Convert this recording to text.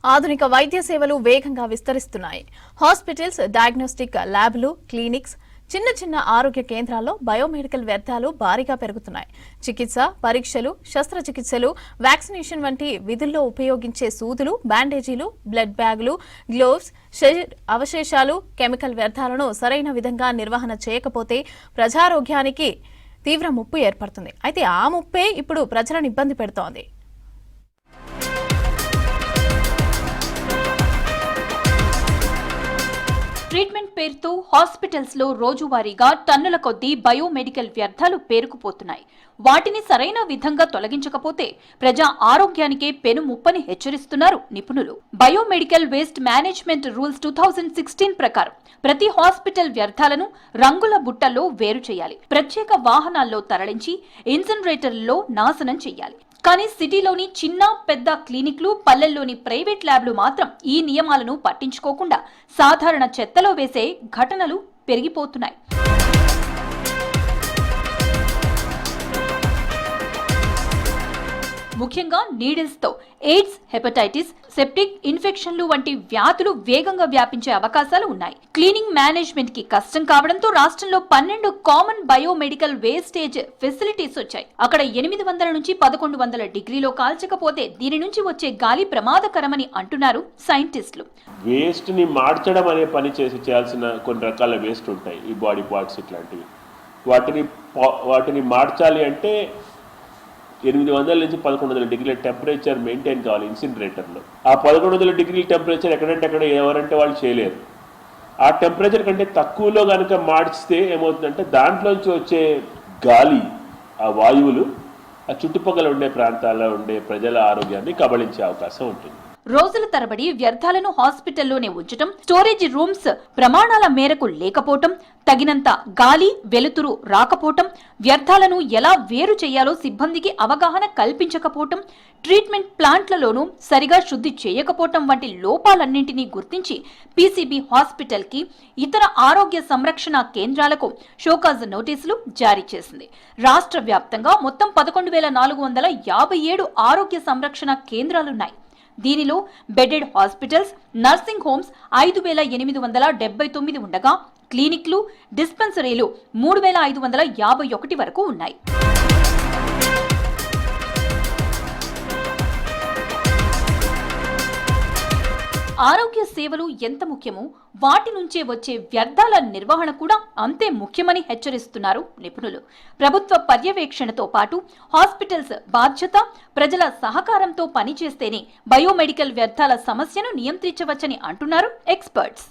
ఆధునిక వైద్య సేవలు వేగంగా విస్తరిస్తున్నాయి. హాస్పిటల్స్, డయాగ్నోస్టిక్ ల్యాబ్లు, క్లినిక్స్, చిన్న చిన్న ఆరోగ్య కేంద్రాల్లో బయోమెడికల్ వ్యర్థాలు భారీగా పెరుగుతున్నాయి. చికిత్స, పరీక్షలు, శస్త్రచికిత్సలు, వ్యాక్సినేషన్ వంటి విధుల్లో ఉపయోగించే సూదులు, బ్యాండేజీలు, బ్లడ్ బ్యాగులు, గ్లోవ్స్, అవశేషాలు, కెమికల్ వ్యర్థాలను సరైన విధంగా నిర్వహణ చేయకపోతే ప్రజారోగ్యానికి తీవ్ర ముప్పు ఏర్పడుతుంది. అయితే ఆ ముప్పే ఇప్పుడు ప్రజలను ఇబ్బంది పెడుతోంది. ట్రీట్మెంట్ పేరుతో హాస్పిటల్స్ లో రోజువారీగా టన్నుల కొద్దీ బయోమెడికల్ వ్యర్థాలు పేరుకుపోతున్నాయి. వాటిని సరైన విధంగా తొలగించకపోతే ప్రజా ఆరోగ్యానికే పెను ముప్పని హెచ్చరిస్తున్నారు నిపుణులు. బయోమెడికల్ వేస్ట్ మేనేజ్మెంట్ రూల్స్ 2016 ప్రకారం ప్రతి హాస్పిటల్ వ్యర్థాలను రంగుల బుట్టల్లో వేరు చేయాలి. ప్రత్యేక వాహనాల్లో తరలించి ఇన్సినరేటర్లలో నాశనం చేయాలి. కానీ సిటీలోని చిన్న పెద్ద క్లినిక్లు, పల్లెల్లోని ప్రైవేట్ ల్యాబ్లు మాత్రం ఈ నియమాలను పట్టించుకోకుండా సాధారణ చెత్తలో వేసే ఘటనలు పెరిగిపోతున్నాయి. ముఖ్యంగా నీడిల్స్ తో ఎయిడ్స్, హెపటైటిస్, సెప్టిక్ ఇన్ఫెక్షన్లు వంటి వ్యాధులు వేగంగా వ్యాపించే అవకాశాలు ఉన్నాయి. క్లీనింగ్ మేనేజ్మెంట్ కి కష్టం కావడంతో రాష్ట్రంలో 12 కామన్ బయోమెడికల్ వేస్టేజ్ ఫెసిలిటీస్ వచ్చాయి. అక్కడ 800 నుంచి 1100 డిగ్రీలో కాల్చకపోతే దీని నుంచి వచ్చే గాలి ప్రమాదకరమని అంటున్నారు సైంటిస్టులు. వేస్ట్ ని మార్చడం అనే పని చేయాల్సిన కొన్ని రకాల వేస్ట్ ఉంటాయి. ఈ బాడీ పార్ట్స్ ఇట్లాంటివి వాటిని మార్చాలి అంటే 800 నుంచి 1100 డిగ్రీల టెంపరేచర్ మెయింటైన్ కావాలి ఇన్సినరేటర్లో. ఆ 1100 డిగ్రీల టెంపరేచర్ ఎక్కడంటే అక్కడ ఎవరంటే వాళ్ళు చేయలేరు. ఆ టెంపరేచర్ కంటే తక్కువలో కనుక మార్చితే ఏమవుతుందంటే దాంట్లోంచి వచ్చే గాలి, ఆ వాయువులు ఆ చుట్టుపక్కల ఉండే ప్రాంతాల్లో ఉండే ప్రజల ఆరోగ్యాన్ని కబళించే అవకాశం ఉంటుంది. రోజుల తరబడి వ్యర్థాలను హాస్పిటల్లోనే ఉంచటం, స్టోరేజ్ రూమ్స్ ప్రమాణాల మేరకు లేకపోవటం, తగినంత గాలి, వెలుతురు రాకపోవటం, వ్యర్థాలను ఎలా వేరు చేయాలో సిబ్బందికి అవగాహన కల్పించకపోవటం, ట్రీట్మెంట్ ప్లాంట్లలోనూ సరిగా శుద్ధి చేయకపోవటం వంటి లోపాలన్నింటినీ గుర్తించి పీసీబీ హాస్పిటల్ కి, ఇతర ఆరోగ్య సంరక్షణ కేంద్రాలకు షోకాజ్ నోటీసులు జారీ చేసింది. రాష్ట్ర వ్యాప్తంగా మొత్తం 11,457 ఆరోగ్య సంరక్షణ కేంద్రాలున్నాయి. దీనిలో బెడెడ్ హాస్పిటల్స్, నర్సింగ్ హోమ్స్ 5,879 ఉండగా క్లినిక్లు, డిస్పెన్సరీలు 3,551 వరకు ఉన్నాయి. ఆరోగ్య సేవలు ఎంత ముఖ్యమో వాటి నుంచే వచ్చే వ్యర్థాల నిర్వహణ కూడా అంతే ముఖ్యమని హెచ్చరిస్తున్నారు నిపుణులు. ప్రభుత్వ పర్యవేక్షణతో పాటు హాస్పిటల్స్ బాధ్యత, ప్రజల సహకారంతో పనిచేస్తేనే బయోమెడికల్ వ్యర్థాల సమస్యను నియంత్రించవచ్చని అంటున్నారు ఎక్స్పర్ట్స్.